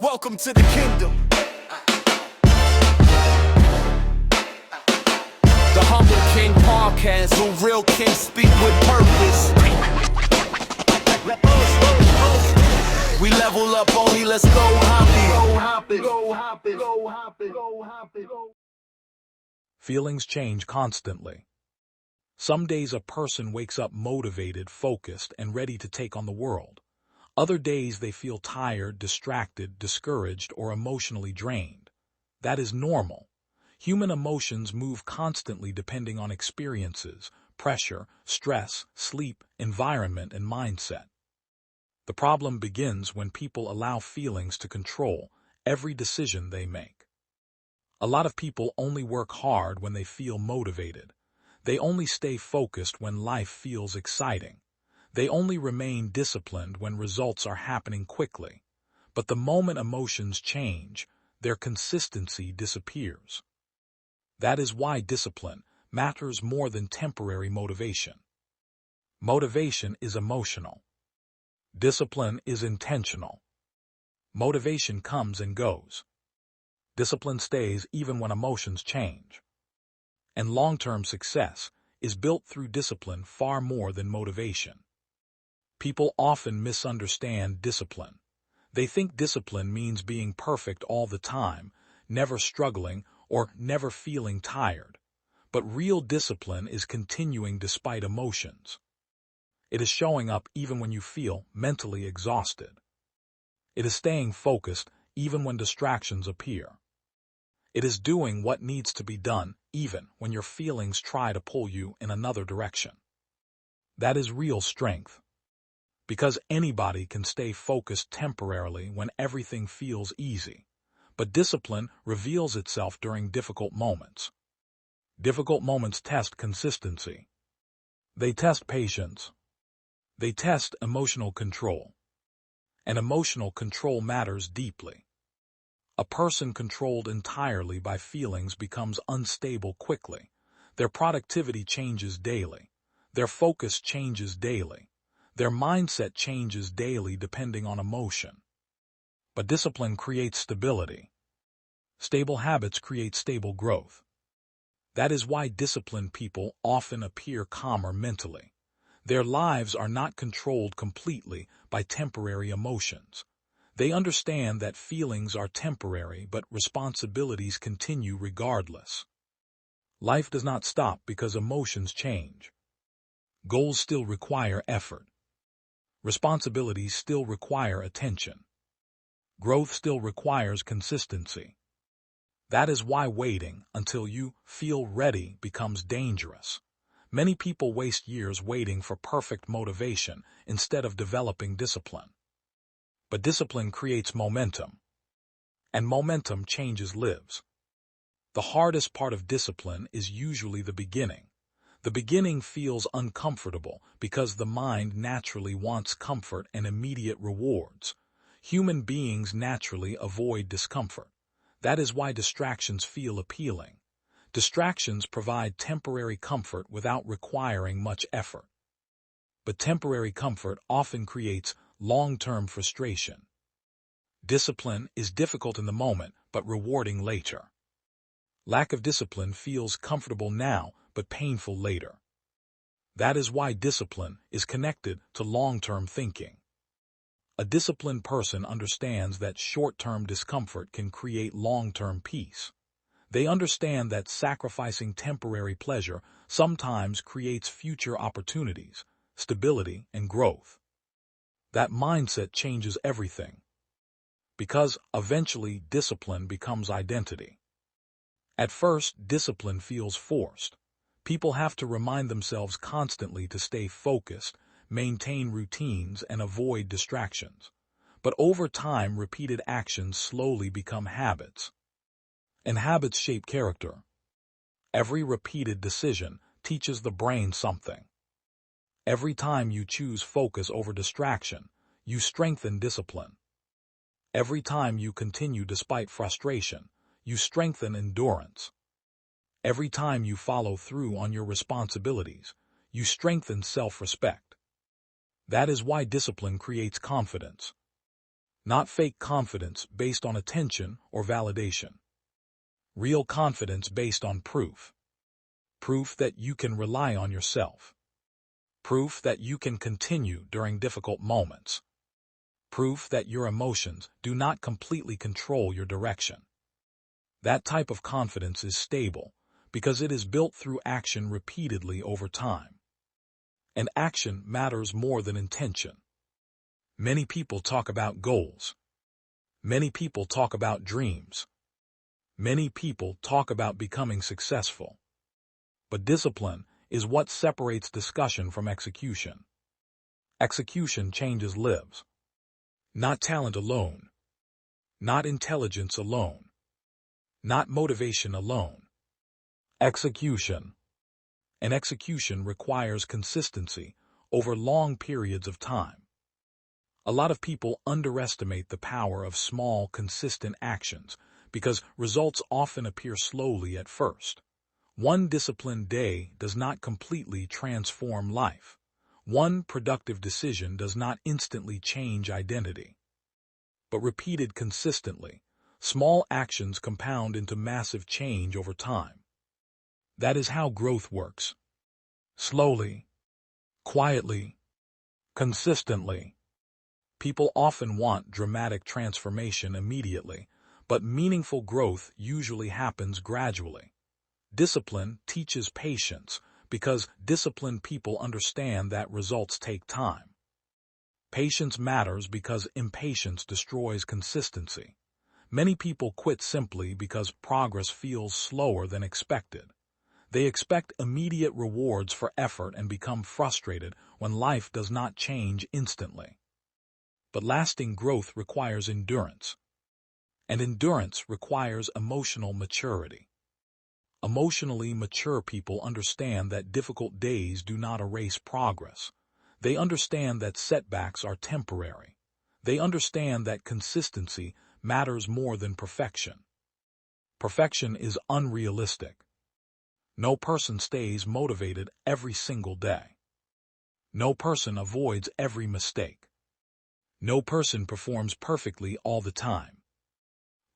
Welcome to the kingdom. The Humble King Podcast, where real kings speak with purpose. We level up only, let's go hop it. Feelings change constantly. Some days a person wakes up motivated, focused, and ready to take on the world. Other days they feel tired, distracted, discouraged, or emotionally drained. That is normal. Human emotions move constantly depending on experiences, pressure, stress, sleep, environment, and mindset. The problem begins when people allow feelings to control every decision they make. A lot of people only work hard when they feel motivated. They only stay focused when life feels exciting. They only remain disciplined when results are happening quickly. But the moment emotions change, their consistency disappears. That is why discipline matters more than temporary motivation. Motivation is emotional. Discipline is intentional. Motivation comes and goes. Discipline stays even when emotions change. And long-term success is built through discipline far more than motivation. People often misunderstand discipline. They think discipline means being perfect all the time, never struggling, or never feeling tired. But real discipline is continuing despite emotions. It is showing up even when you feel mentally exhausted. It is staying focused even when distractions appear. It is doing what needs to be done even when your feelings try to pull you in another direction. That is real strength. Because anybody can stay focused temporarily when everything feels easy. But discipline reveals itself during difficult moments. Difficult moments test consistency. They test patience. They test emotional control. And emotional control matters deeply. A person controlled entirely by feelings becomes unstable quickly. Their productivity changes daily. Their focus changes daily. Their mindset changes daily depending on emotion. But discipline creates stability. Stable habits create stable growth. That is why disciplined people often appear calmer mentally. Their lives are not controlled completely by temporary emotions. They understand that feelings are temporary, but responsibilities continue regardless. Life does not stop because emotions change. Goals still require effort. Responsibilities still require attention. Growth still requires consistency. That is why waiting until you feel ready becomes dangerous. Many people waste years waiting for perfect motivation instead of developing discipline. But discipline creates momentum. And momentum changes lives. The hardest part of discipline is usually the beginning. The beginning feels uncomfortable because the mind naturally wants comfort and immediate rewards. Human beings naturally avoid discomfort. That is why distractions feel appealing. Distractions provide temporary comfort without requiring much effort. But temporary comfort often creates long-term frustration. Discipline is difficult in the moment, but rewarding later. Lack of discipline feels comfortable now, but painful later. That is why discipline is connected to long-term thinking. A disciplined person understands that short-term discomfort can create long-term peace. They understand that sacrificing temporary pleasure sometimes creates future opportunities, stability, and growth. That mindset changes everything. Because eventually discipline becomes identity. At first, discipline feels forced. People have to remind themselves constantly to stay focused, maintain routines, and avoid distractions. But over time, repeated actions slowly become habits. And habits shape character. Every repeated decision teaches the brain something. Every time you choose focus over distraction, you strengthen discipline. Every time you continue despite frustration, you strengthen endurance. Every time you follow through on your responsibilities, you strengthen self-respect. That is why discipline creates confidence. Not fake confidence based on attention or validation. Real confidence based on proof. Proof that you can rely on yourself. Proof that you can continue during difficult moments. Proof that your emotions do not completely control your direction. That type of confidence is stable because it is built through action repeatedly over time. And action matters more than intention. Many people talk about goals. Many people talk about dreams. Many people talk about becoming successful. But discipline is what separates discussion from execution. Execution changes lives. Not talent alone. Not intelligence alone. Not motivation alone. Execution. And execution requires consistency over long periods of time. A lot of people underestimate the power of small, consistent actions because results often appear slowly at first. One disciplined day does not completely transform life. One productive decision does not instantly change identity. But repeated consistently, small actions compound into massive change over time. That is how growth works. Slowly, quietly, consistently. People often want dramatic transformation immediately, but meaningful growth usually happens gradually. Discipline teaches patience because disciplined people understand that results take time. Patience matters because impatience destroys consistency. Many people quit simply because progress feels slower than expected. They expect immediate rewards for effort and become frustrated when life does not change instantly. But lasting growth requires endurance. And endurance requires emotional maturity. Emotionally mature people understand that difficult days do not erase progress. They understand that setbacks are temporary. They understand that consistency matters more than perfection. Perfection is unrealistic. No person stays motivated every single day. No person avoids every mistake. No person performs perfectly all the time.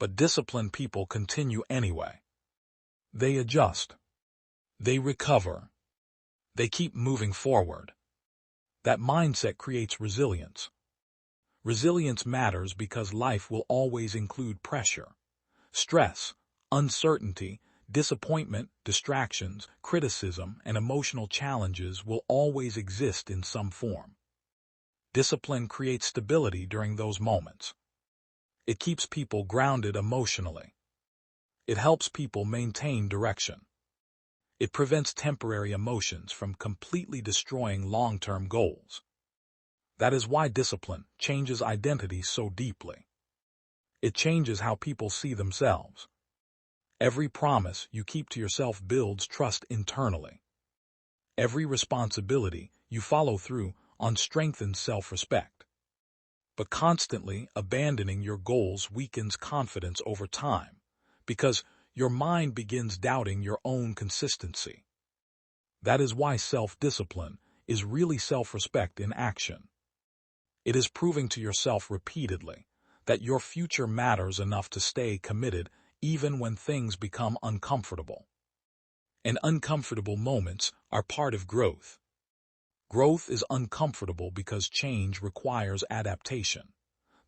But disciplined people continue anyway. They adjust. They recover. They keep moving forward. That mindset creates resilience. Resilience matters because life will always include pressure, stress, uncertainty, disappointment, distractions, criticism, and emotional challenges will always exist in some form. Discipline creates stability during those moments. It keeps people grounded emotionally. It helps people maintain direction. It prevents temporary emotions from completely destroying long-term goals. That is why discipline changes identity so deeply. It changes how people see themselves. Every promise you keep to yourself builds trust internally. Every responsibility you follow through on strengthens self-respect. But constantly abandoning your goals weakens confidence over time, because your mind begins doubting your own consistency. That is why self-discipline is really self-respect in action. It is proving to yourself repeatedly that your future matters enough to stay committed even when things become uncomfortable. And uncomfortable moments are part of growth. Growth is uncomfortable because change requires adaptation.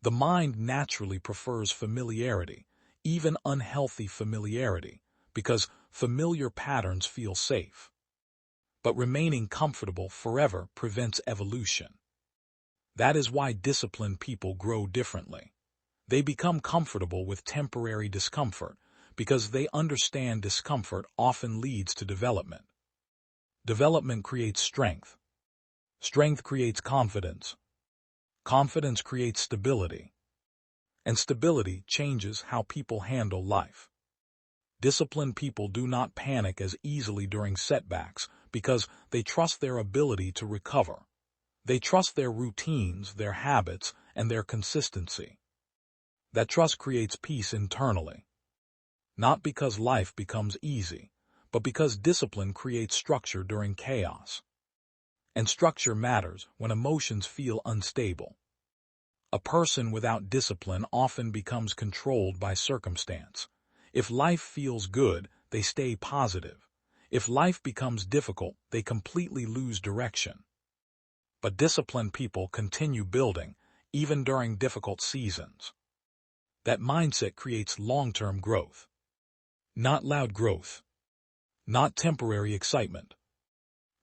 The mind naturally prefers familiarity, even unhealthy familiarity, because familiar patterns feel safe. But remaining comfortable forever prevents evolution. That is why disciplined people grow differently. They become comfortable with temporary discomfort because they understand discomfort often leads to development. Development creates strength. Strength creates confidence. Confidence creates stability. And stability changes how people handle life. Disciplined people do not panic as easily during setbacks because they trust their ability to recover. They trust their routines, their habits, and their consistency. That trust creates peace internally. Not because life becomes easy, but because discipline creates structure during chaos. And structure matters when emotions feel unstable. A person without discipline often becomes controlled by circumstance. If life feels good, they stay positive. If life becomes difficult, they completely lose direction. But disciplined people continue building, even during difficult seasons. That mindset creates long-term growth. Not loud growth. Not temporary excitement.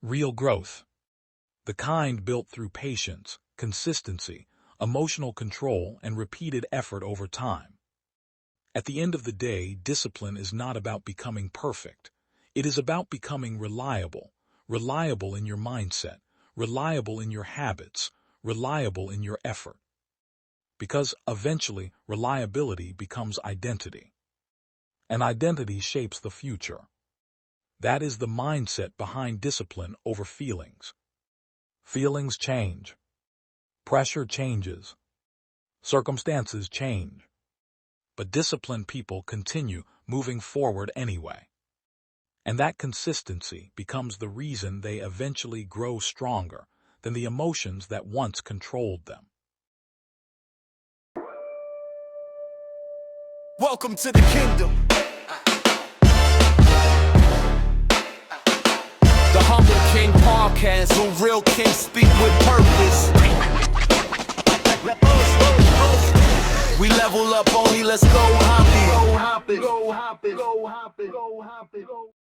Real growth. The kind built through patience, consistency, emotional control, and repeated effort over time. At the end of the day, discipline is not about becoming perfect. It is about becoming reliable. Reliable in your mindset, reliable in your habits, reliable in your effort. Because eventually, reliability becomes identity. And identity shapes the future. That is the mindset behind discipline over feelings. Feelings change. Pressure changes. Circumstances change. But disciplined people continue moving forward anyway. And that consistency becomes the reason they eventually grow stronger than the emotions that once controlled them. Welcome to the kingdom. The Humble King Podcast, where real kings speak with purpose. We level up only, let's go hop it. Go hop it. Go hop it. Go hop it. Go hop it. Go hop it.